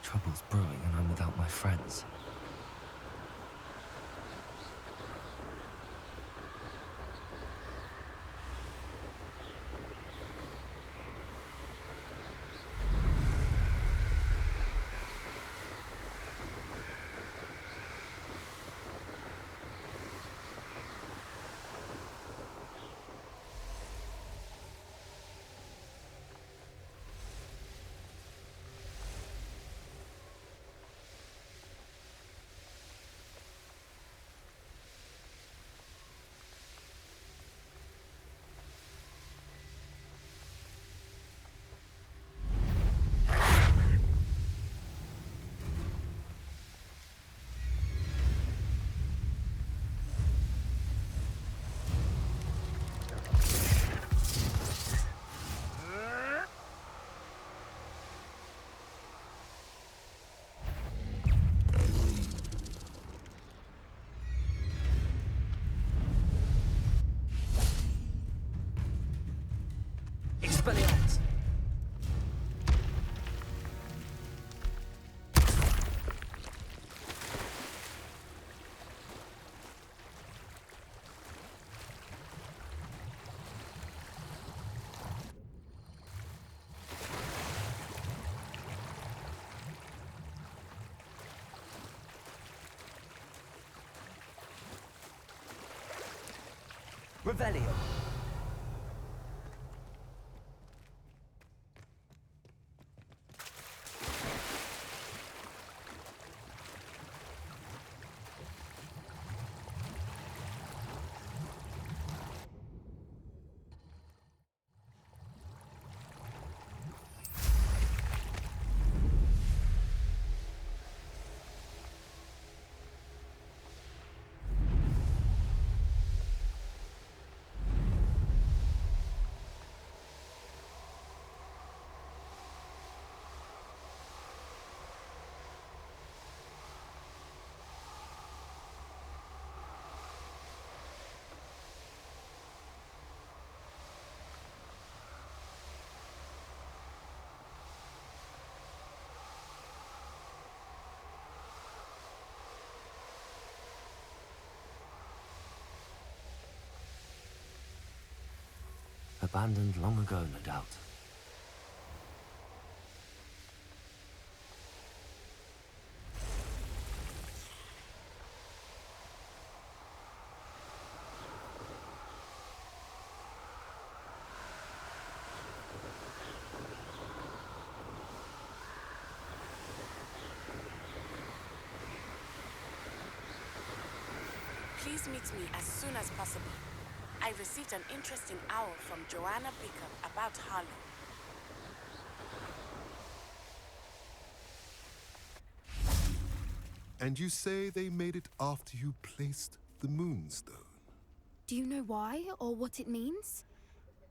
Trouble's brewing and I'm without my friends. Expelliarmus! Revelio! Abandoned long ago, no doubt. Please meet me as soon as possible. I received an interesting owl from Joanna Bickham about Harlow. And you say they made it after you placed the moonstone? Do you know why or what it means?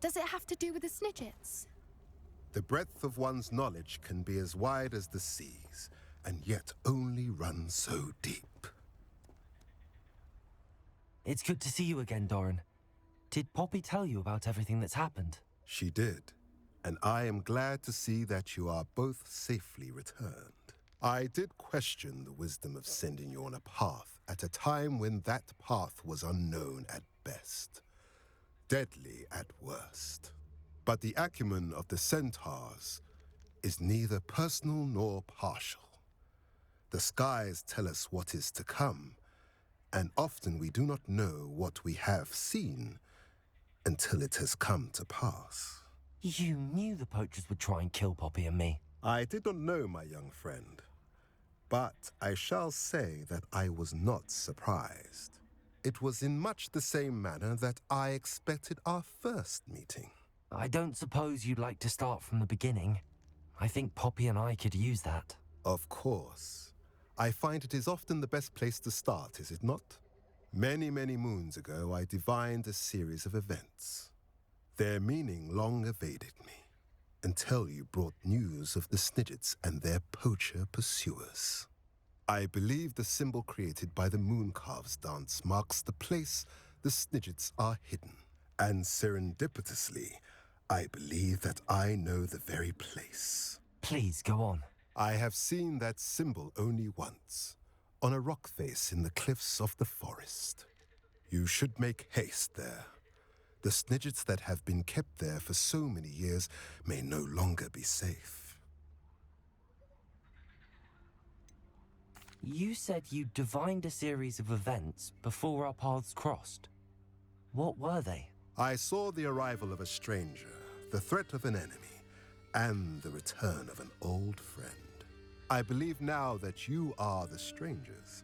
Does it have to do with the snippets? The breadth of one's knowledge can be as wide as the seas, and yet only run so deep. It's good to see you again, Doran. Did Poppy tell you about everything that's happened? She did, and I am glad to see that you are both safely returned. I did question the wisdom of sending you on a path at a time when that path was unknown at best, deadly at worst. But the acumen of the centaurs is neither personal nor partial. The skies tell us what is to come, and often we do not know what we have seen until it has come to pass. You knew the poachers would try and kill Poppy and me. I did not know, my young friend, but I shall say that I was not surprised. It was in much the same manner that I expected our first meeting. I don't suppose you'd like to start from the beginning. I think Poppy and I could use that. Of course. I find it is often the best place to start, is it not? Many, many moons ago, I divined a series of events. Their meaning long evaded me, until you brought news of the snidzets and their poacher pursuers. I believe the symbol created by the Mooncalves dance marks the place the snidzets are hidden. And serendipitously, I believe that I know the very place. Please, go on. I have seen that symbol only once, on a rock face in the cliffs of the forest. You should make haste there. The snippets that have been kept there for so many years may no longer be safe. You said you divined a series of events before our paths crossed. What were they? I saw the arrival of a stranger, the threat of an enemy, and the return of an old friend. I believe now that you are the strangers,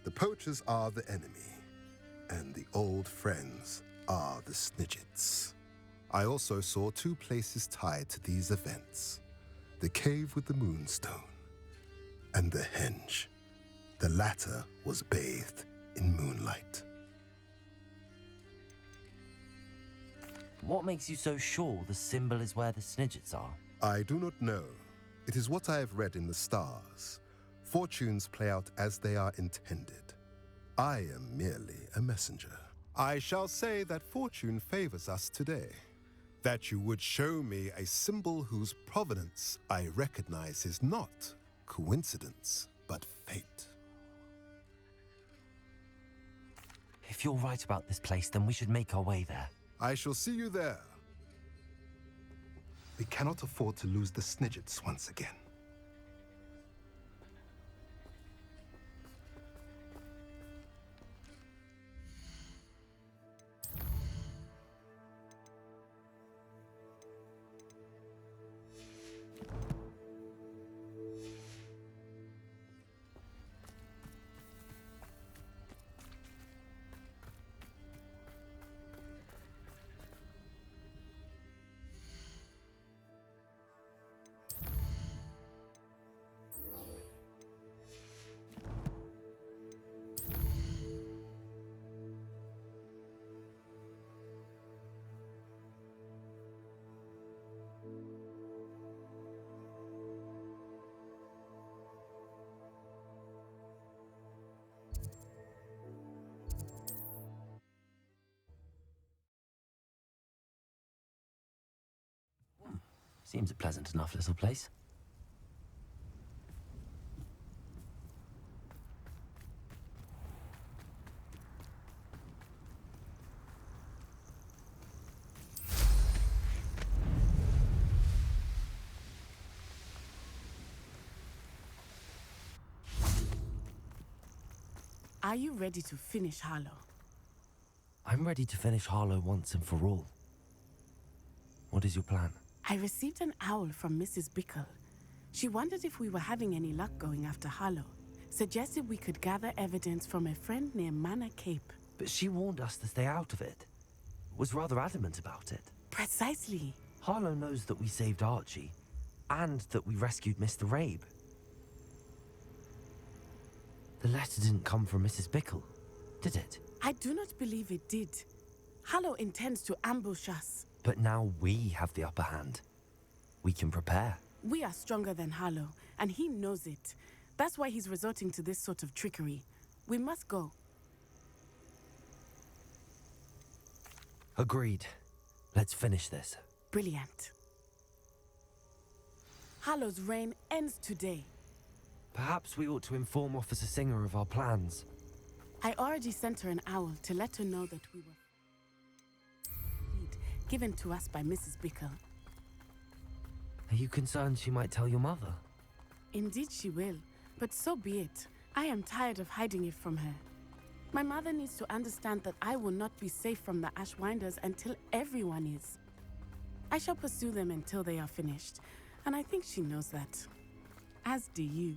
the poachers are the enemy, and the old friends are the snippets. I also saw two places tied to these events: the cave with the moonstone and the henge. The latter was bathed in moonlight. What makes you so sure the symbol is where the snippets are? I do not know. It is what I have read in the stars. Fortunes play out as they are intended. I am merely a messenger. I shall say that fortune favors us today. That you would show me a symbol whose provenance I recognize is not coincidence, but fate. If you're right about this place, then we should make our way there. I shall see you there. We cannot afford to lose the snippets once again. Seems a pleasant enough little place. Are you ready to finish Harlow? I'm ready to finish Harlow once and for all. What is your plan? I received an owl from Mrs. Bickle. She wondered if we were having any luck going after Harlow. Suggested we could gather evidence from a friend near Manor Cape. But she warned us to stay out of it. Was rather adamant about it. Precisely. Harlow knows that we saved Archie, and that we rescued Mr. Rabe. The letter didn't come from Mrs. Bickle, did it? I do not believe it did. Harlow intends to ambush us. But now we have the upper hand. We can prepare. We are stronger than Harlow, and he knows it. That's why he's resorting to this sort of trickery. We must go. Agreed. Let's finish this. Brilliant. Harlow's reign ends today. Perhaps we ought to inform Officer Singer of our plans. I already sent her an owl to let her know that we were given to us by Mrs. Bickle. Are you concerned she might tell your mother? Indeed she will, but so be it. I am tired of hiding it from her. My mother needs to understand that I will not be safe from the Ashwinders until everyone is. I shall pursue them until they are finished, and I think she knows that. As do you.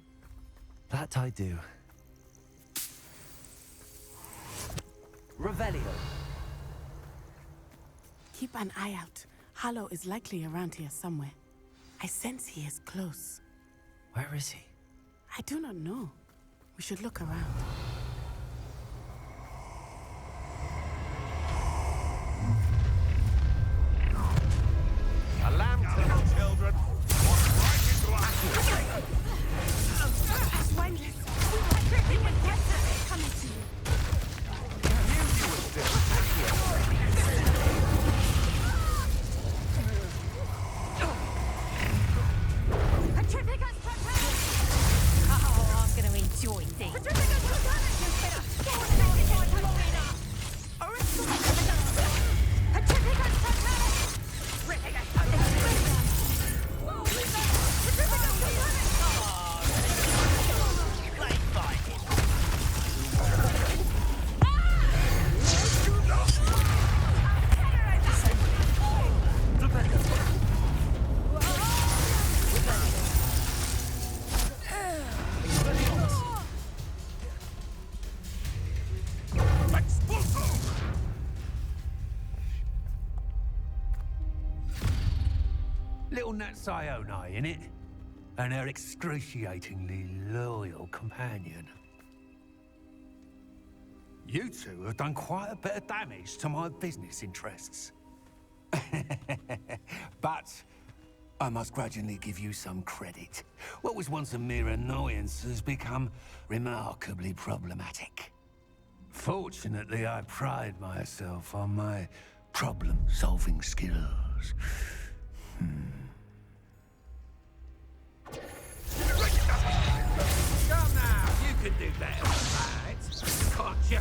That I do. Revelio. Keep an eye out. Harlow is likely around here somewhere. I sense he is close. Where is he? I do not know. We should look around. A lamb turtle, children. Walk right into action. Ashwinders! We will get them coming to you. Knew you would still. Atrificus protect! Little Nat Sione, innit? And her excruciatingly loyal companion. You two have done quite a bit of damage to my business interests. But I must grudgingly give you some credit. What was once a mere annoyance has become remarkably problematic. Fortunately, I pride myself on my problem-solving skills. Come now, you can do better than that, can't you?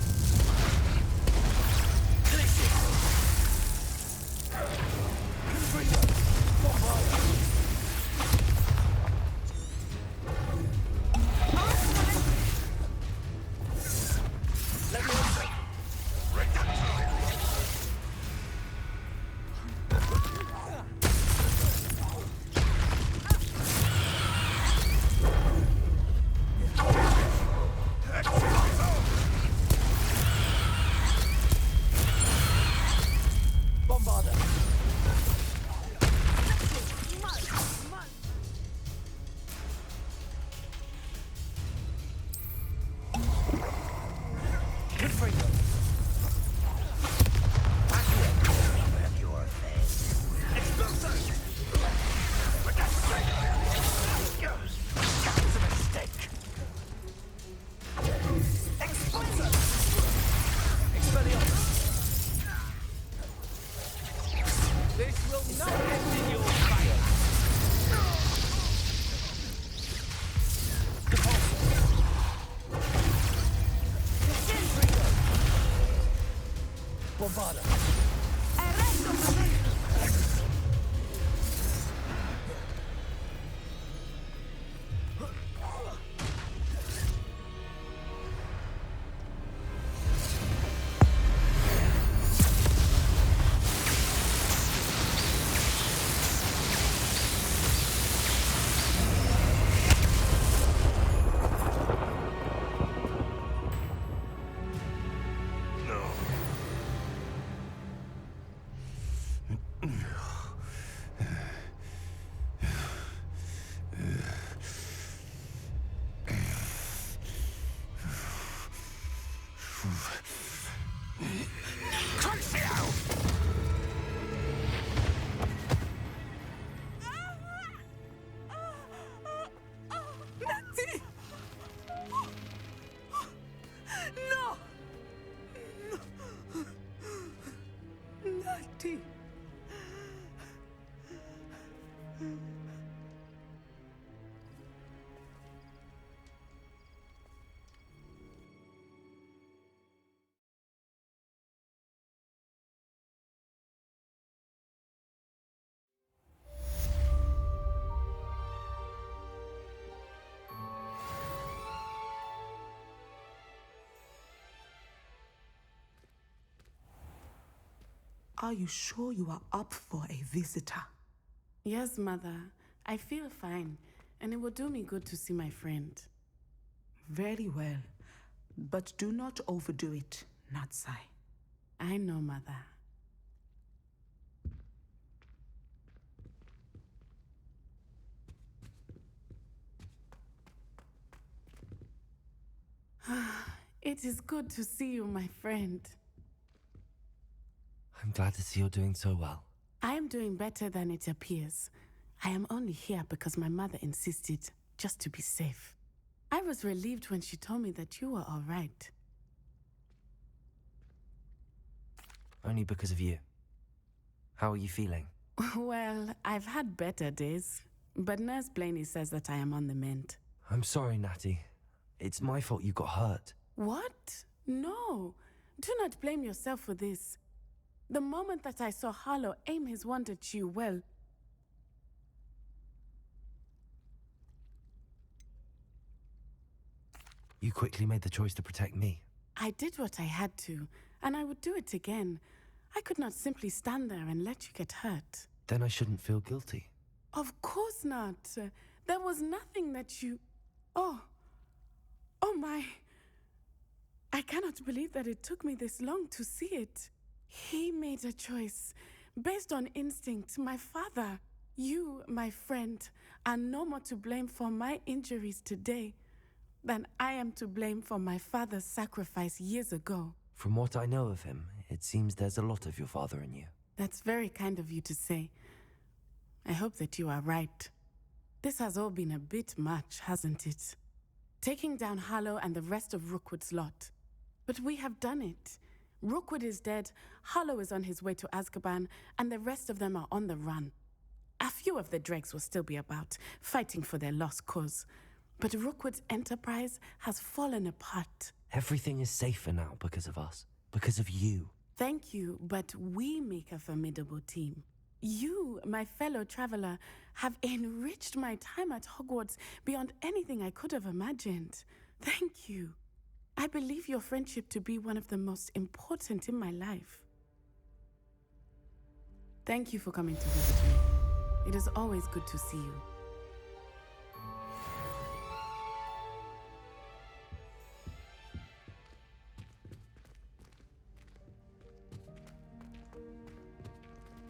Are you sure you are up for a visitor? Yes, Mother. I feel fine, and it will do me good to see my friend. Very well. But do not overdo it, Natsai. I know, Mother. It is good to see you, my friend. I'm glad to see you're doing so well. I am doing better than it appears. I am only here because my mother insisted, just to be safe. I was relieved when she told me that you were all right. Only because of you. How are you feeling? Well, I've had better days, but Nurse Blaney says that I am on the mend. I'm sorry, Natty. It's my fault you got hurt. What? No. Do not blame yourself for this. The moment that I saw Harlow aim his wand at you, well... You quickly made the choice to protect me. I did what I had to, and I would do it again. I could not simply stand there and let you get hurt. Then I shouldn't feel guilty. Of course not. There was nothing that you... Oh my... I cannot believe that it took me this long to see it. He made a choice based on instinct, my father. You, my friend, are no more to blame for my injuries today than I am to blame for my father's sacrifice years ago. From what I know of him, it seems there's a lot of your father in you. That's very kind of you to say. I hope that you are right. This has all been a bit much, hasn't it? Taking down Harlow and the rest of Rookwood's lot. But we have done it. Rookwood is dead, Harlow is on his way to Azkaban, and the rest of them are on the run. A few of the dregs will still be about, fighting for their lost cause. But Rookwood's enterprise has fallen apart. Everything is safer now because of us, because of you. Thank you, but we make a formidable team. You, my fellow traveler, have enriched my time at Hogwarts beyond anything I could have imagined. Thank you. I believe your friendship to be one of the most important in my life. Thank you for coming to visit me. It is always good to see you.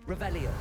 Revelio.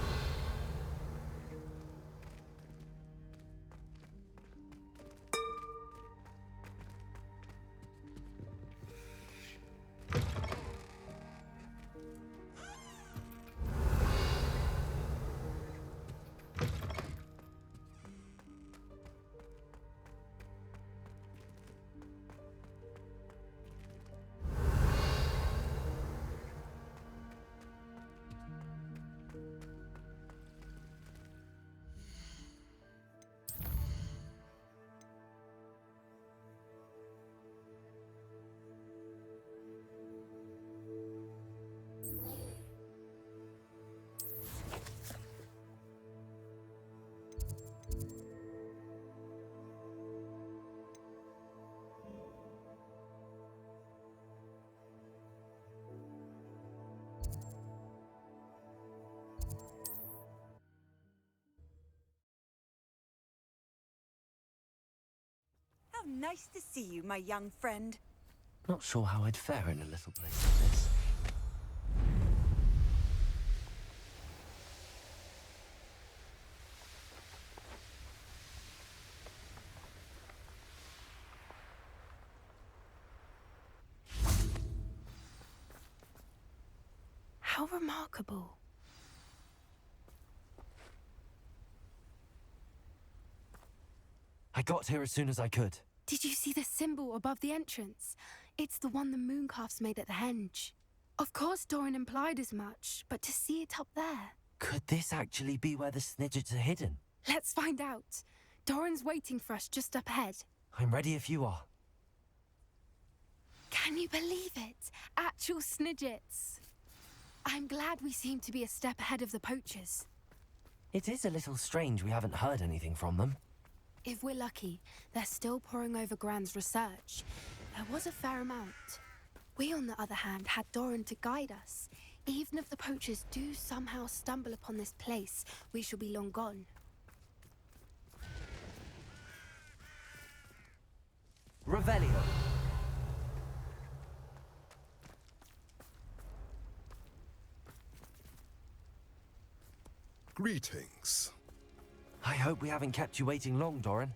How nice to see you, my young friend. Not sure how I'd fare in a little place like this. How remarkable. I got here as soon as I could. Did you see the symbol above the entrance? It's the one the Mooncalfs made at the henge. Of course Doran implied as much, but to see it up there... Could this actually be where the snidzets are hidden? Let's find out. Doran's waiting for us just up ahead. I'm ready if you are. Can you believe it? Actual snidzets. I'm glad we seem to be a step ahead of the poachers. It is a little strange we haven't heard anything from them. If we're lucky, they're still poring over Gran's research. There was a fair amount. We, on the other hand, had Doran to guide us. Even if the poachers do somehow stumble upon this place, we shall be long gone. Revelio. Greetings. I hope we haven't kept you waiting long, Doran.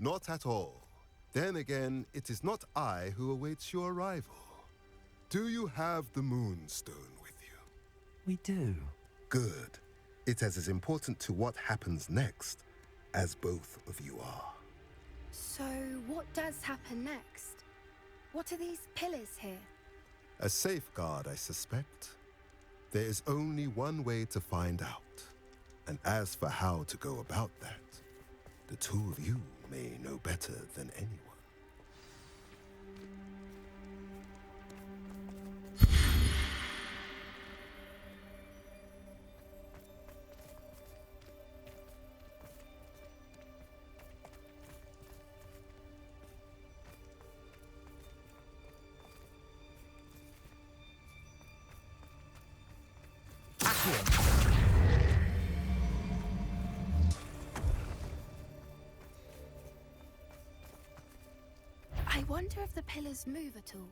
Not at all. Then again, it is not I who awaits your arrival. Do you have the Moonstone with you? We do. Good. It is as important to what happens next as both of you are. So, what does happen next? What are these pillars here? A safeguard, I suspect. There is only one way to find out. And as for how to go about that, the two of you may know better than anyone. I wonder if the pillars move at all.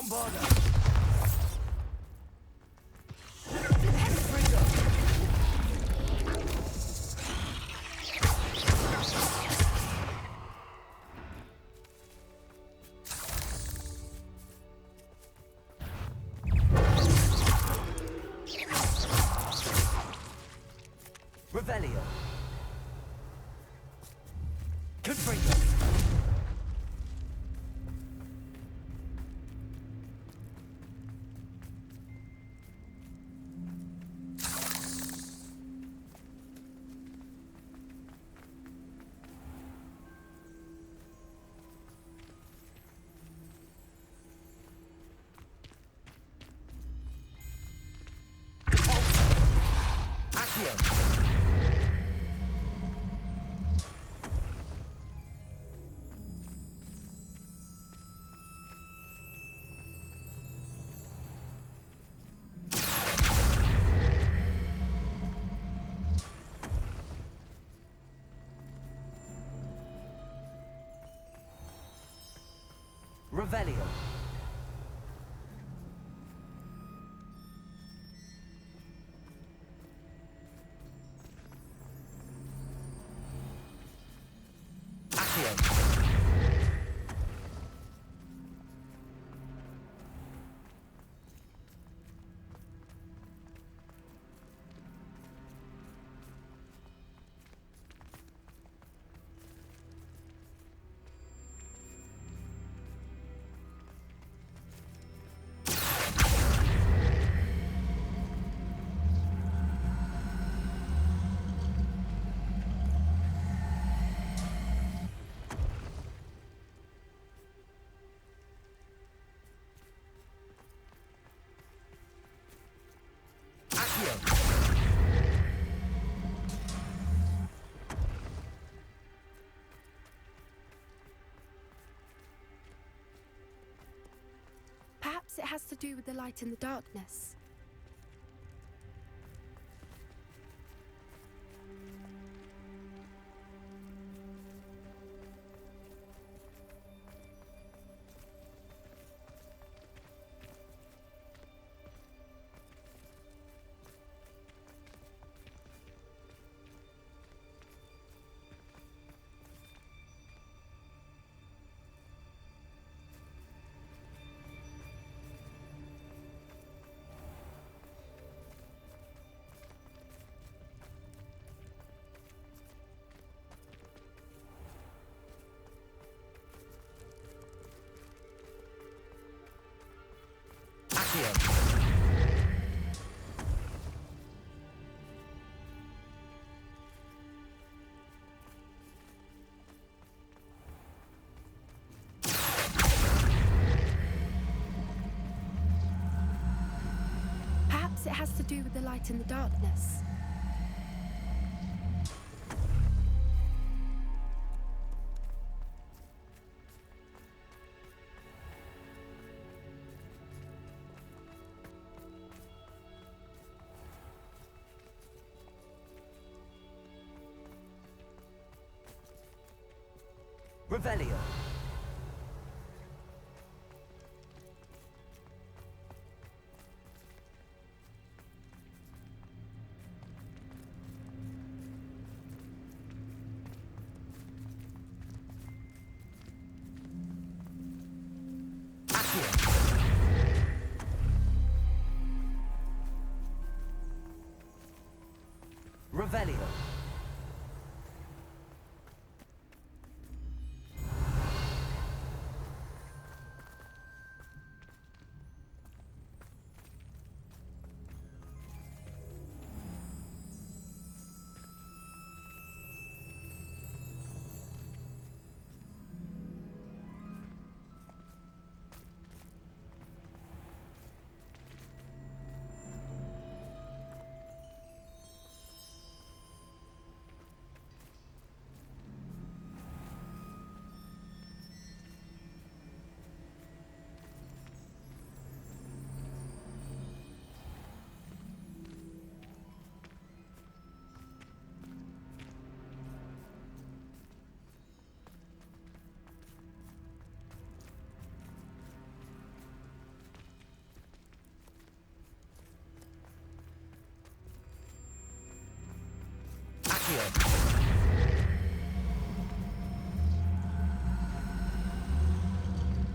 Bombarder! Revelio. Confringo. Accio. Revelio. Accio. Accio. Perhaps it has to do with the light in the darkness. Accio. Perhaps it has to do with the light in the darkness. Revelio. Accio. Revelio.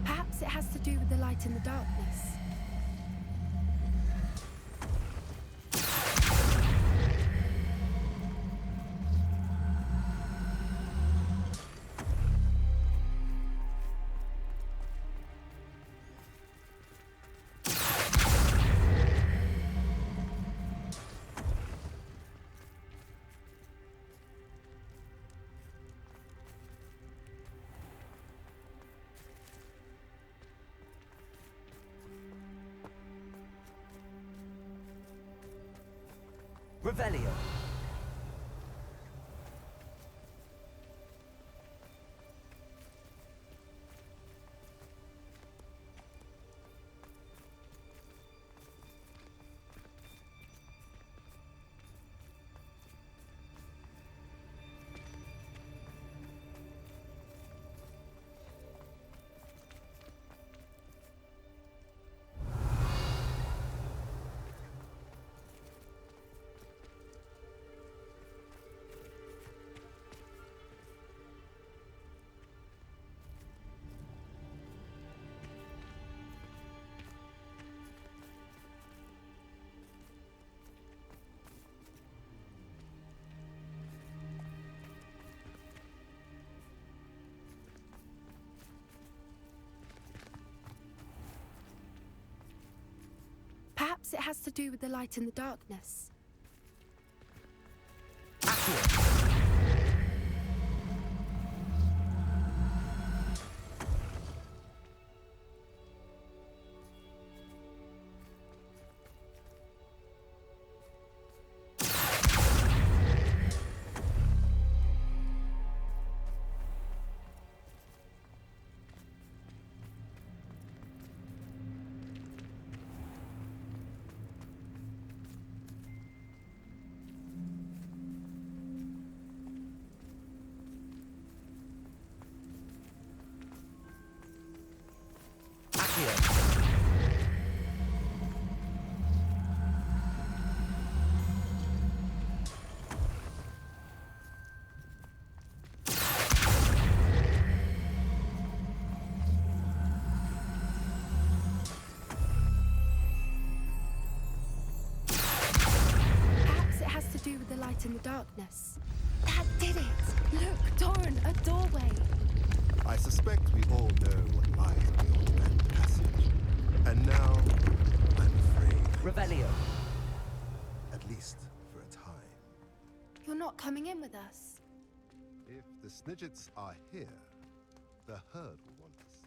Perhaps it has to do with the light in the darkness. Revelio. Perhaps it has to do with the light in the darkness. Perhaps it has to do with the light in the darkness. That did it! Look, Doran, a doorway! I suspect we all know what lies beyond that passage. And now, I'm afraid. Revelio. At least for a time. You're not coming in with us. If the snidzets are here, the herd will want to see.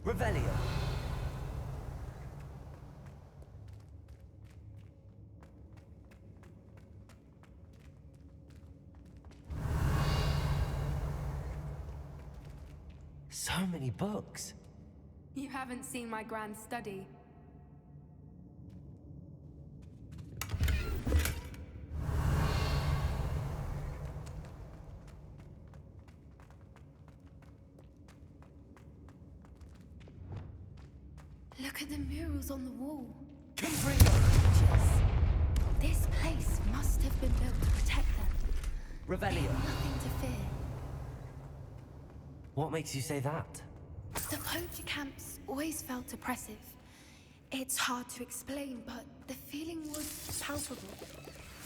Revelio. So many books. You haven't seen my grand study. Look at the murals on the wall. Confringo. This place must have been built to protect them. They Revelio. have nothing to fear. What makes you say that? The poacher camps always felt oppressive. It's hard to explain, but the feeling was palpable.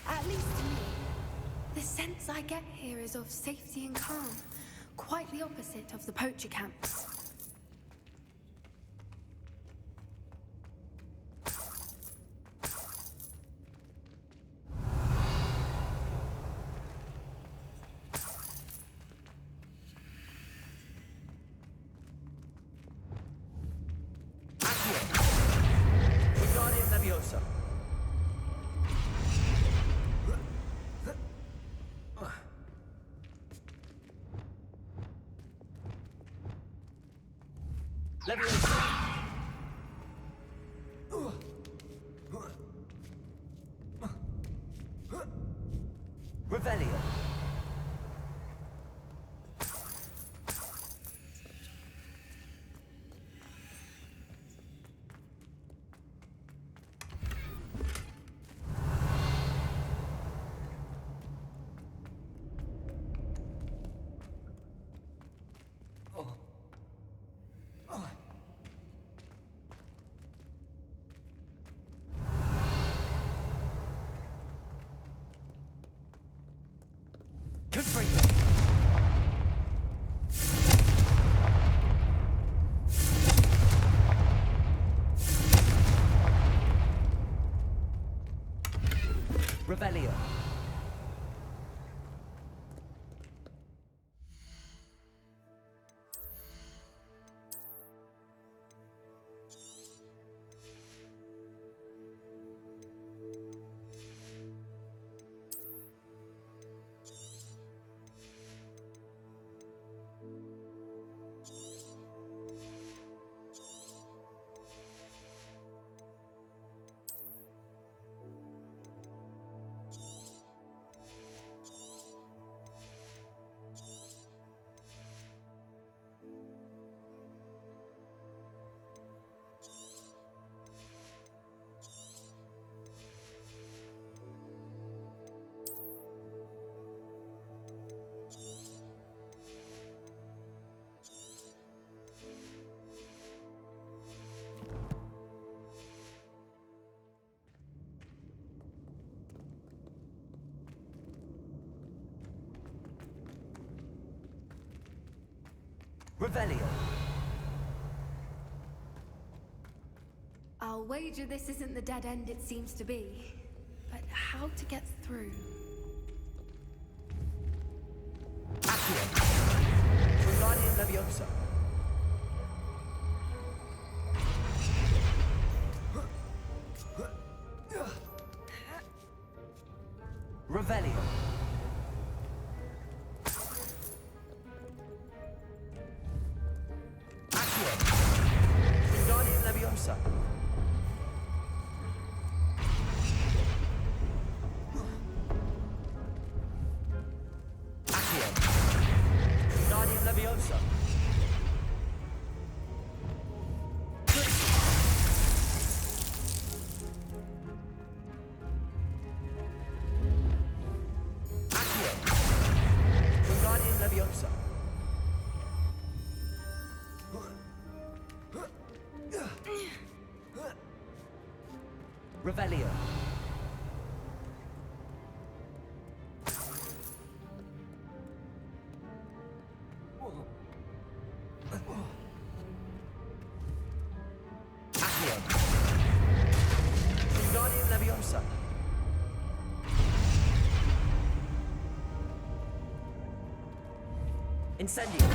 At least to me. The sense I get here is of safety and calm, quite the opposite of the poacher camps. Wingardium Leviosa. Leviosa. Revelio. Confringo. Revelio. Revelio. I'll wager this isn't the dead end it seems to be. But how to get through? Accio. Wingardium Leviosa. Revelio. Accio. Wingardium Leviosa. Accio. Wingardium Leviosa. Accio. Wingardium Leviosa. Revelio. Accio. Wingardium Leviosa. Incendio.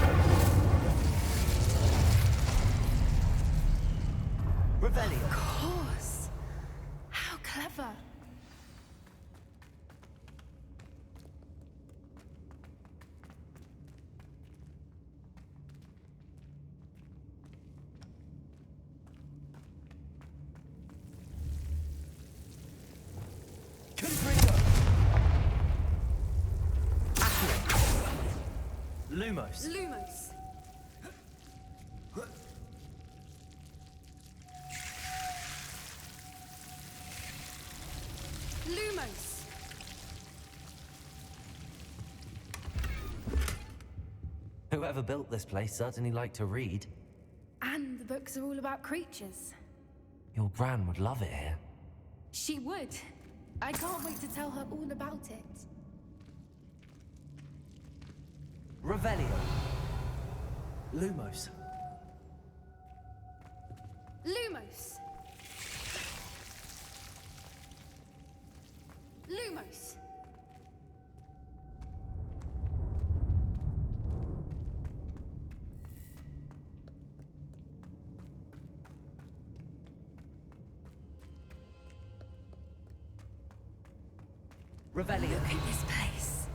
Revelio. Of course. How clever. Confringo. Accio. Lumos. Lumos. Lumos. Whoever built this place certainly liked to read. And the books are all about creatures. Your gran would love it here. She would. I can't wait to tell her all about it. Revelio. Lumos. Lumos. Lumos. Revelio. Look at this place.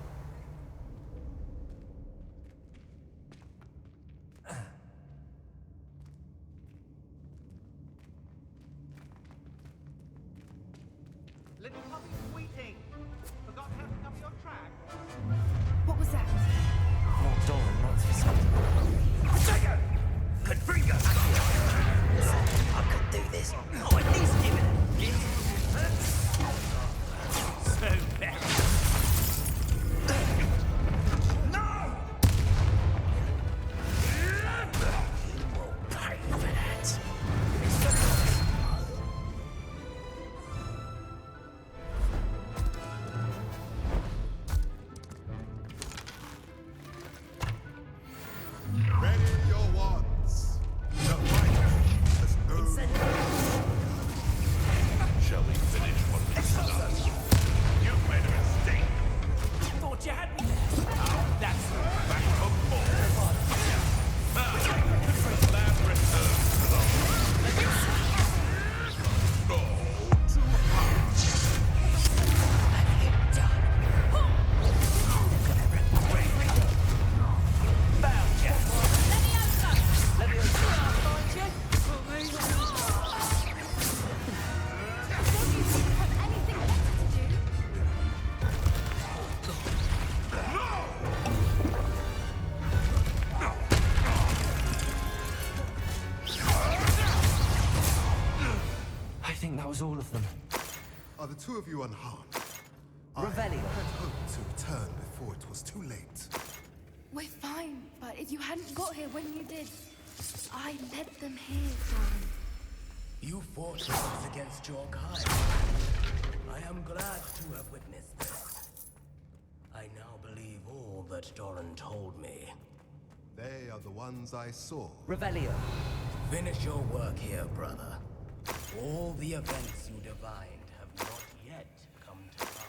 Little puppy sweeting. Forgot how to cover your tracks? towards them. Are the two of you unharmed? Revelio. I had hoped to return before it was too late. We're fine, but if you hadn't got here when you did, I led them here, Doran. You fought with us against your kind. I am glad to have witnessed this. I now believe all that Doran told me. They are the ones I saw. Revelio. Finish your work here, brother. All the events you divined have not yet come to pass.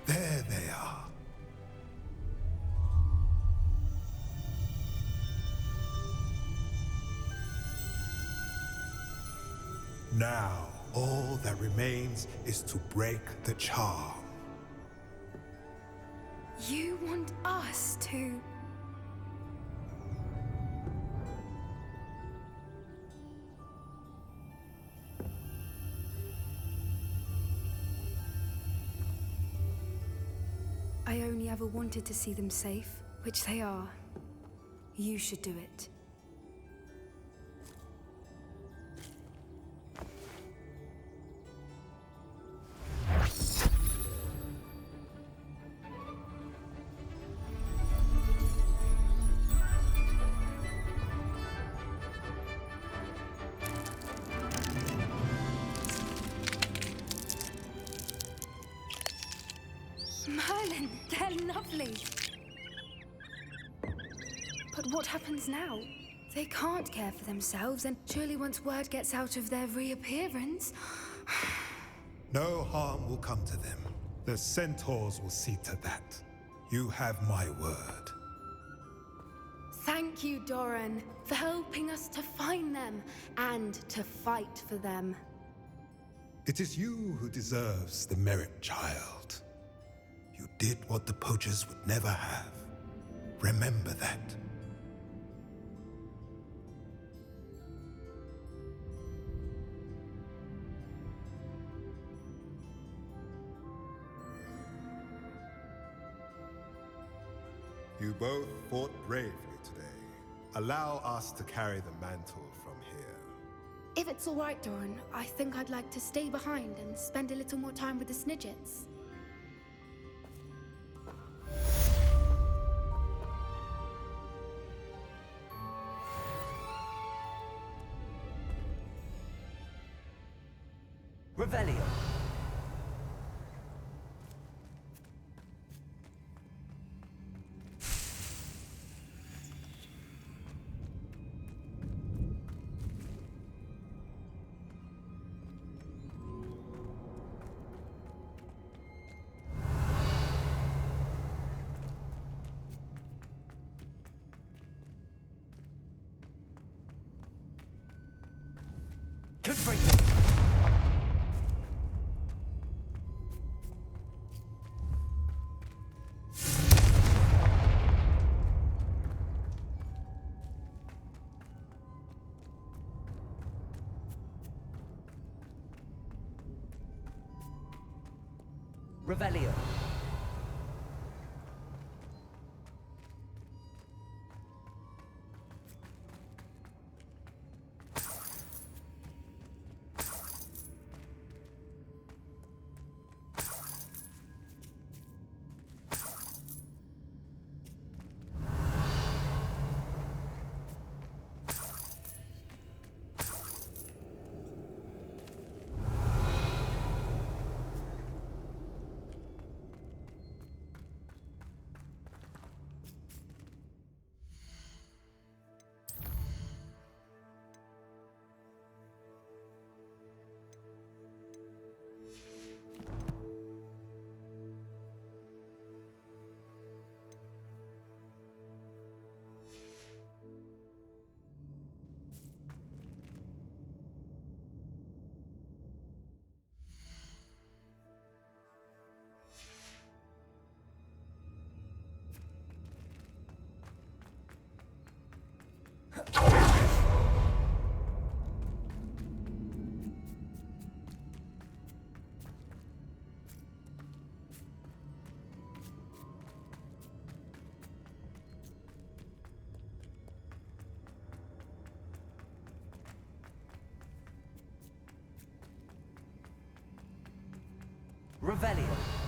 There they are. Now, all that remains is to break the charm. You want us to... I only ever wanted to see them safe, which they are. You should do it. Merlin, they're lovely. But what happens now? They can't care for themselves, and surely once word gets out of their reappearance... No harm will come to them. The centaurs will see to that. You have my word. Thank you, Doran, for helping us to find them and to fight for them. It is you who deserves the merit, child. You did what the poachers would never have. Remember that. You both fought bravely today. Allow us to carry the mantle from here. If it's all right, Doran, I think I'd like to stay behind and spend a little more time with the Sniджets. Revelio. Confront them. Revelio. Revelio.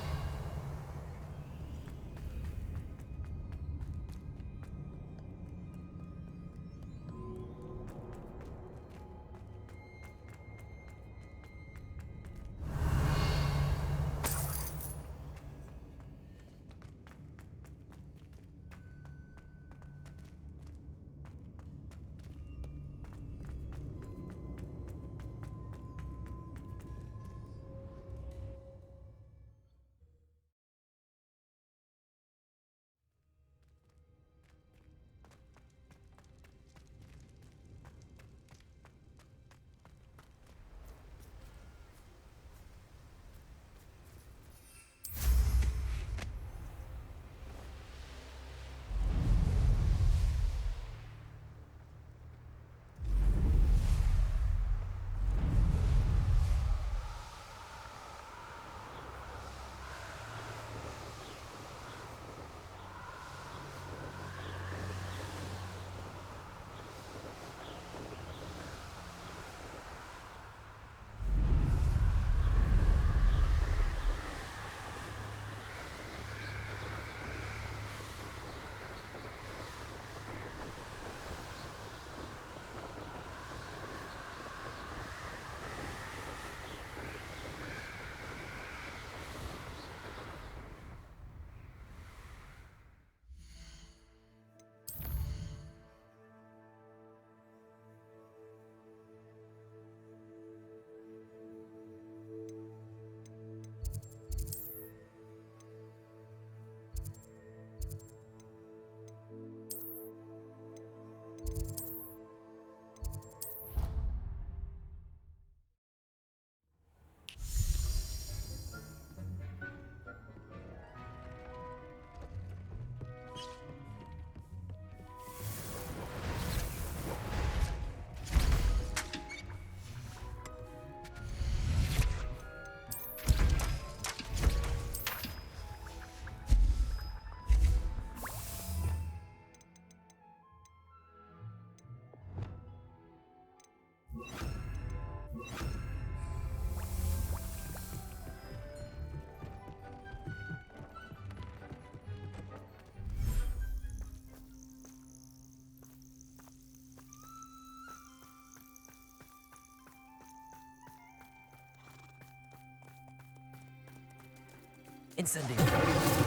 Incendio.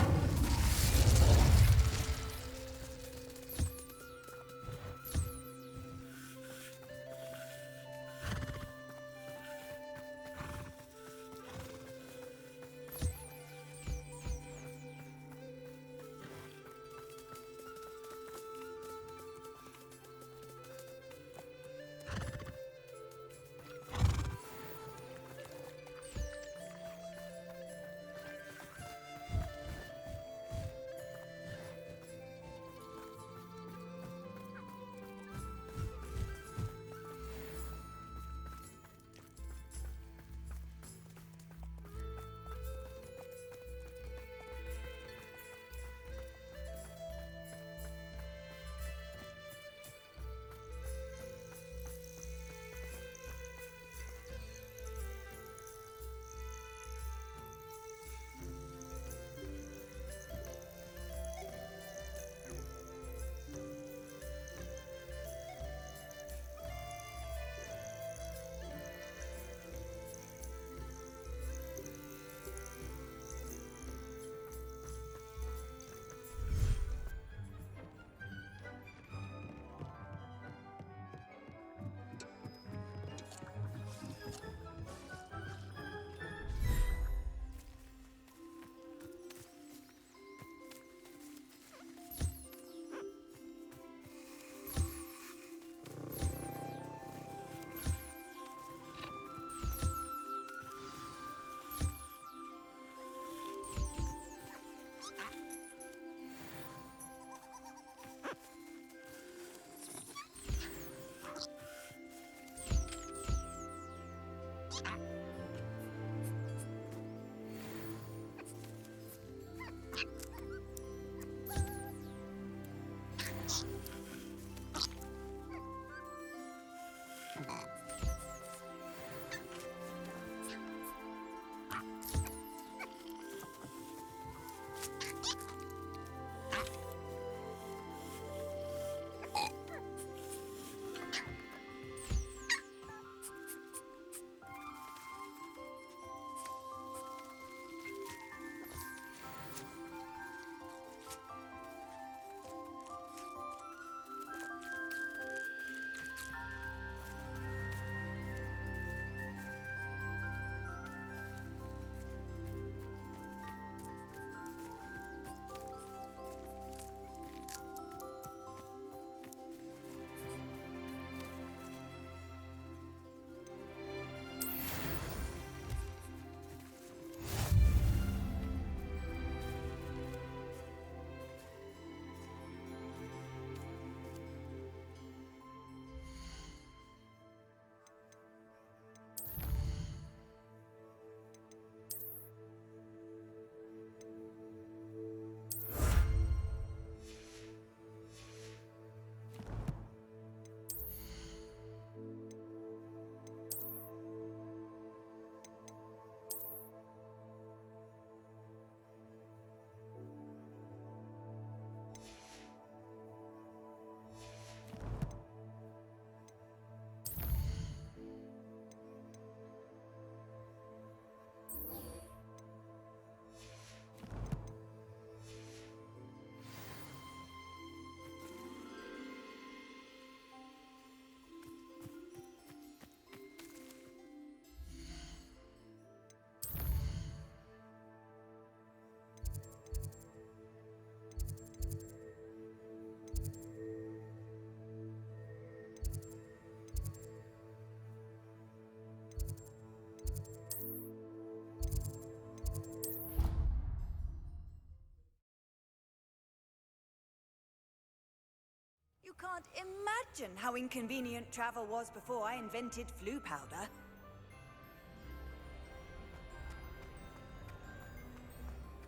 You can't imagine how inconvenient travel was before I invented flu powder.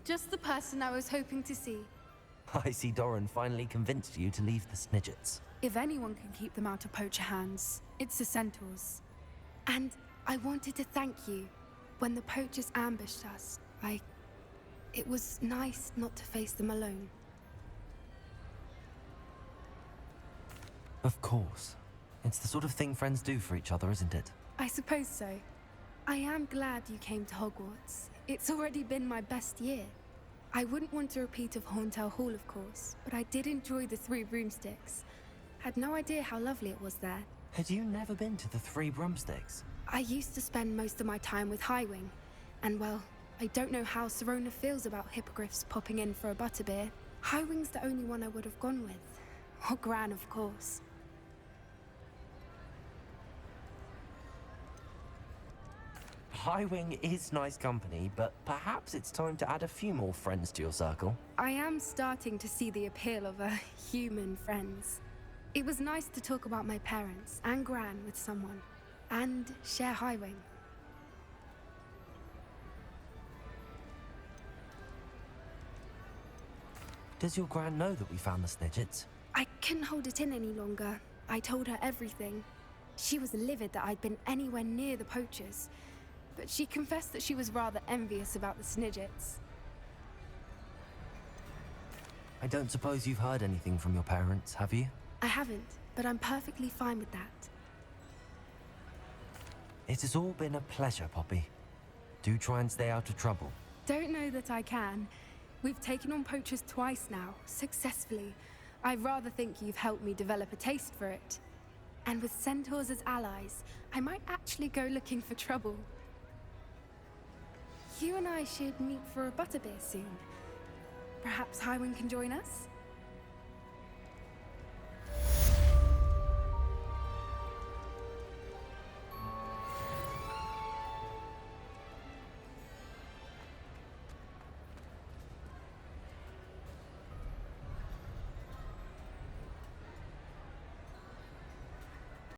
Just the person I was hoping to see. I see Doran finally convinced you to leave the Sniggets. If anyone can keep them out of poacher hands, it's the centaurs. And I wanted to thank you. When the poachers ambushed us, it was nice not to face them alone. Of course. It's the sort of thing friends do for each other, isn't it? I suppose so. I am glad you came to Hogwarts. It's already been my best year. I wouldn't want a repeat of Hauntel Hall, of course, but I did enjoy the Three Broomsticks. Had no idea how lovely it was there. Had you never been to the Three Broomsticks? I used to spend most of my time with Highwing, and well, I don't know how Serona feels about hippogriffs popping in for a butterbeer. Highwing's the only one I would have gone with. Or Gran, of course. Highwing is nice company, but perhaps it's time to add a few more friends to your circle. I am starting to see the appeal of human friends. It was nice to talk about my parents and Gran with someone, and share Highwing. Does your Gran know that we found the Sniggets? I couldn't hold it in any longer. I told her everything. She was livid that I'd been anywhere near the poachers, but she confessed that she was rather envious about the Sniggets. I don't suppose you've heard anything from your parents, have you? I haven't, but I'm perfectly fine with that. It has all been a pleasure, Poppy. Do try and stay out of trouble. Don't know that I can. We've taken on poachers twice now, successfully. I rather think you've helped me develop a taste for it. And with centaurs as allies, I might actually go looking for trouble. You and I should meet for a butterbeer soon. Perhaps Highwing can join us?